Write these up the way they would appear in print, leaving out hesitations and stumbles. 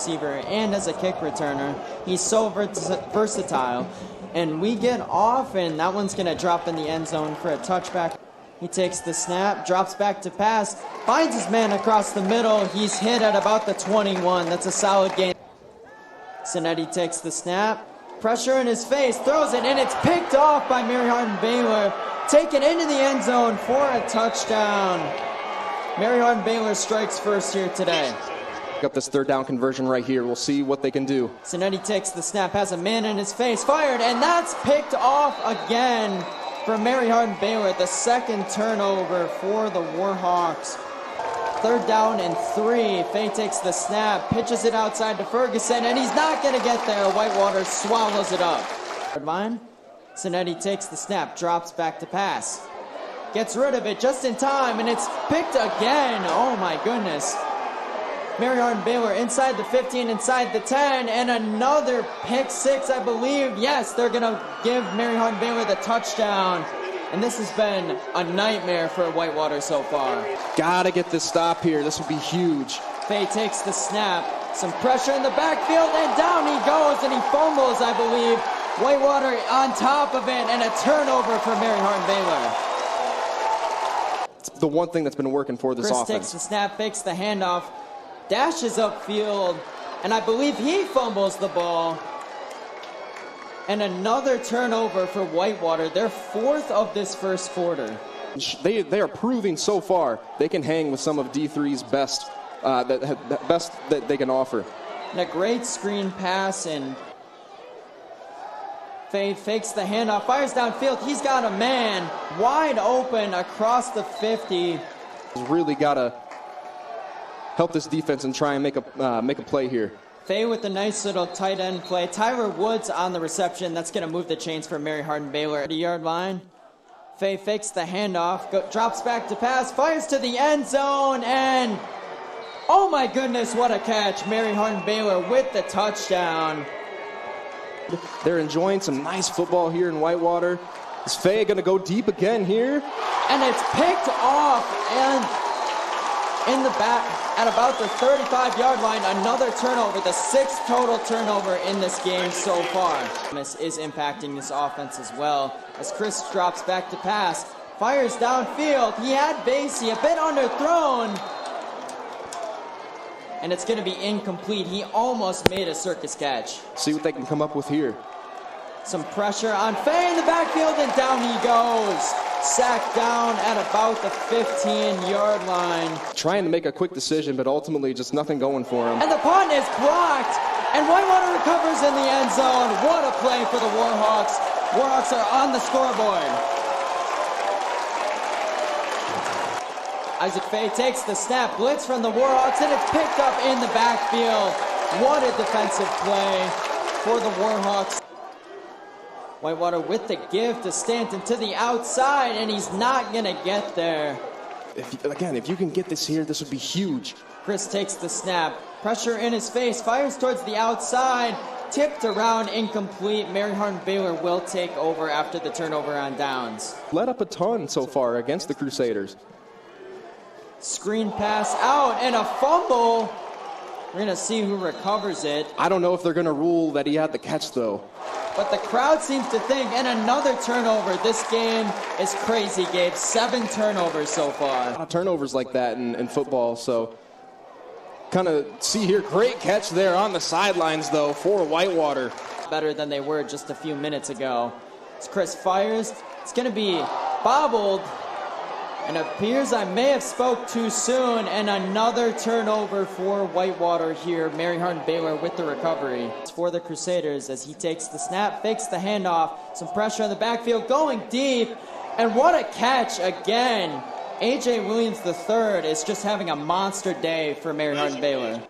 receiver and as a kick returner. He's so versatile. And we get off, and that one's going to drop in the end zone for a touchback. He takes the snap, drops back to pass, finds his man across the middle. He's hit at about the 21. That's a solid gain. Cinetti takes the snap, pressure in his face, throws it, and it's picked off by Mary Hardin-Baylor. Taken into the end zone for a touchdown. Mary Hardin-Baylor strikes first here today. Up this third down conversion right here. We'll see what they can do. Cinetti takes the snap, has a man in his face, fired, and that's picked off again for Mary Hardin-Baylor. The second turnover for the Warhawks. Third down and 3. Fay takes the snap, pitches it outside to Ferguson, and he's not going to get there. Whitewater swallows it up. Line. Cinetti takes the snap, drops back to pass. Gets rid of it just in time, and it's picked again. Oh my goodness. Mary Hardin-Baylor inside the 15, inside the 10, and another pick 6, I believe. Yes, they're going to give Mary Hardin-Baylor the touchdown. And this has been a nightmare for Whitewater so far. Gotta get this stop here. This would be huge. Fay takes the snap. Some pressure in the backfield, and down he goes, and he fumbles, I believe. Whitewater on top of it, and a turnover for Mary Hardin-Baylor. It's the one thing that's been working for this Chris offense. Takes the snap, fakes the handoff, dashes upfield, and I believe he fumbles the ball. And another turnover for Whitewater, their 4th of this first quarter. They are proving so far they can hang with some of D3's best that they can offer. And a great screen pass, and Fay fakes the handoff, fires downfield. He's got a man wide open across the 50. He's really got to help this defense and try and make a play here. Fay with a nice little tight end play. Tyler Woods on the reception. That's going to move the chains for Mary Hardin-Baylor. 30-yard line. Fay fakes the handoff, drops back to pass, fires to the end zone, and oh my goodness, what a catch. Mary Hardin-Baylor with the touchdown. They're enjoying some nice football here in Whitewater. Is Fay going to go deep again here? And it's picked off, and in the back at about the 35-yard line, another turnover, the 6th total turnover in this game so far. This is impacting this offense as well, as Chris drops back to pass, fires downfield. He had Basie a bit underthrown, and it's going to be incomplete. He almost made a circus catch. See what they can come up with here. Some pressure on Fay in the backfield, and down he goes. Sacked down at about the 15-yard line. Trying to make a quick decision, but ultimately just nothing going for him. And the punt is blocked, and Whitewater recovers in the end zone. What a play for the Warhawks. Warhawks are on the scoreboard. Isaac Fay takes the snap, blitz from the Warhawks, and it's picked up in the backfield. What a defensive play for the Warhawks. Whitewater with the give to Stanton to the outside, and he's not going to get there. If you can get this here, this would be huge. Chris takes the snap, pressure in his face, fires towards the outside, tipped around, incomplete. Mary Hardin-Baylor will take over after the turnover on downs. Let up a ton so far against the Crusaders. Screen pass out, and a fumble. We're going to see who recovers it. I don't know if they're going to rule that he had the catch, though. But the crowd seems to think, and another turnover. This game is crazy, Gabe. 7 turnovers so far. A lot of turnovers like that in football, so kind of see here. Great catch there on the sidelines, though, for Whitewater. Better than they were just a few minutes ago. As Chris fires, it's going to be bobbled. And it appears I may have spoke too soon, and another turnover for Whitewater here. Mary Hardin-Baylor with the recovery. It's for the Crusaders as he takes the snap, fakes the handoff, some pressure in the backfield, going deep, and what a catch again. A.J. Williams III is just having a monster day for Mary Hardin-Baylor.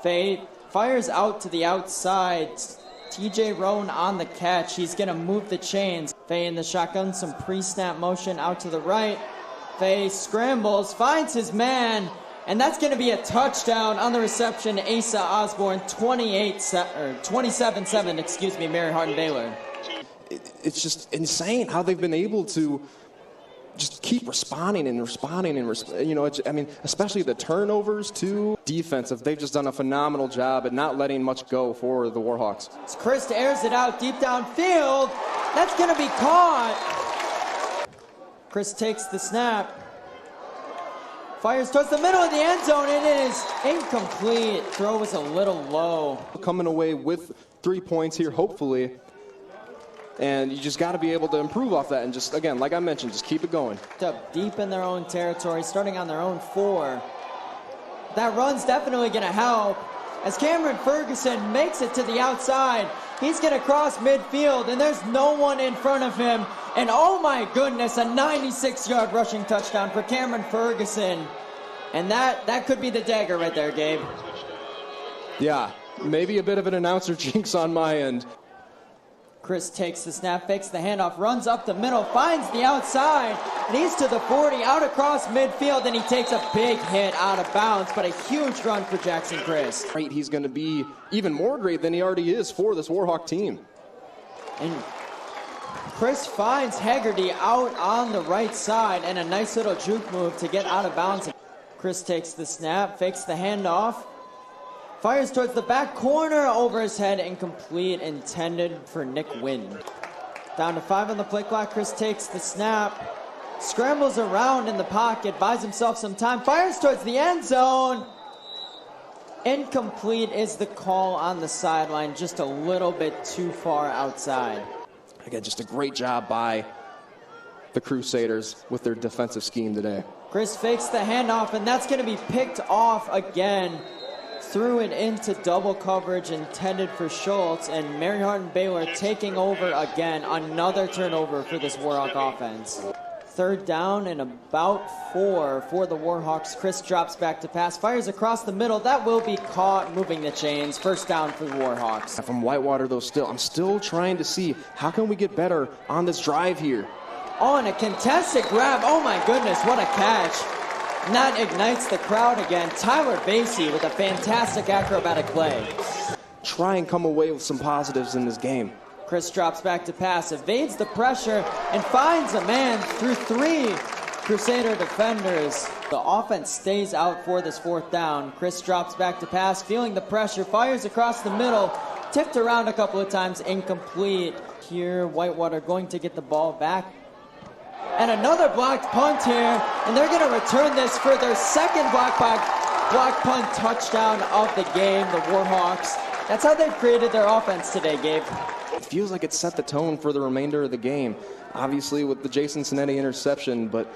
Fay fires out to the outside. T.J. Roan on the catch. He's going to move the chains. Fay in the shotgun, some pre-snap motion out to the right. Fay scrambles, finds his man, and that's going to be a touchdown on the reception. Asa Osborne, 27-7, Mary Hardin-Baylor. It's just insane how they've been able to just keep responding and responding and especially the turnovers too. Defensive, they've just done a phenomenal job at not letting much go for the Warhawks. Chris airs it out deep downfield. That's going to be caught. Chris takes the snap. Fires towards the middle of the end zone, and it is incomplete. Throw was a little low. Coming away with 3 points here, hopefully. And you just got to be able to improve off that and just, again, like I mentioned, just keep it going. Up deep in their own territory, starting on their own 4. That run's definitely going to help. As Cameron Ferguson makes it to the outside, he's going to cross midfield, and there's no one in front of him. And oh my goodness, a 96-yard rushing touchdown for Cameron Ferguson. And that could be the dagger right there, Gabe. Yeah, maybe a bit of an announcer jinx on my end. Chris takes the snap, fakes the handoff, runs up the middle, finds the outside, and he's to the 40, out across midfield, and he takes a big hit out of bounds, but a huge run for Jackson Chris. Great, he's going to be even more great than he already is for this Warhawk team. And Chris finds Haggerty out on the right side, and a nice little juke move to get out of bounds. Chris takes the snap, fakes the handoff, fires towards the back corner, over his head, incomplete, intended for Nick Wind. Down to 5 on the play clock. Chris takes the snap, scrambles around in the pocket, buys himself some time, fires towards the end zone. Incomplete is the call on the sideline, just a little bit too far outside. Again, just a great job by the Crusaders with their defensive scheme today. Chris fakes the handoff, and that's going to be picked off again. Threw it into double coverage intended for Schultz, and Mary Hardin Baylor taking over again. Another turnover for this Warhawk offense. 3rd down and about 4 for the Warhawks. Chris drops back to pass, fires across the middle. That will be caught, moving the chains. 1st down for the Warhawks. From Whitewater, though, I'm still trying to see how can we get better on this drive here. Oh, and a contested grab. Oh my goodness, what a catch. And that ignites the crowd again. Tyler Basie with a fantastic acrobatic play. Try and come away with some positives in this game. Chris drops back to pass, evades the pressure, and finds a man through 3 Crusader defenders. The offense stays out for this 4th down. Chris drops back to pass, feeling the pressure, fires across the middle, tipped around a couple of times, incomplete. Here, Whitewater going to get the ball back. And another blocked punt here, and they're going to return this for their 2nd block punt touchdown of the game, the Warhawks. That's how they've created their offense today, Gabe. It feels like it set the tone for the remainder of the game. Obviously with the Jason Sinetti interception, but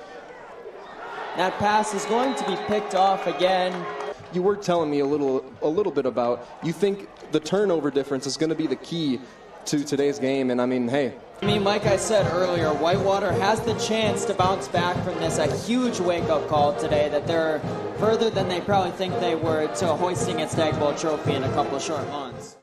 that pass is going to be picked off again. You were telling me a little bit about, you think the turnover difference is going to be the key to today's game, and I mean, hey. Like I said earlier, Whitewater has the chance to bounce back from this. A huge wake-up call today that they're further than they probably think they were to hoisting a Stag Bowl trophy in a couple of short months.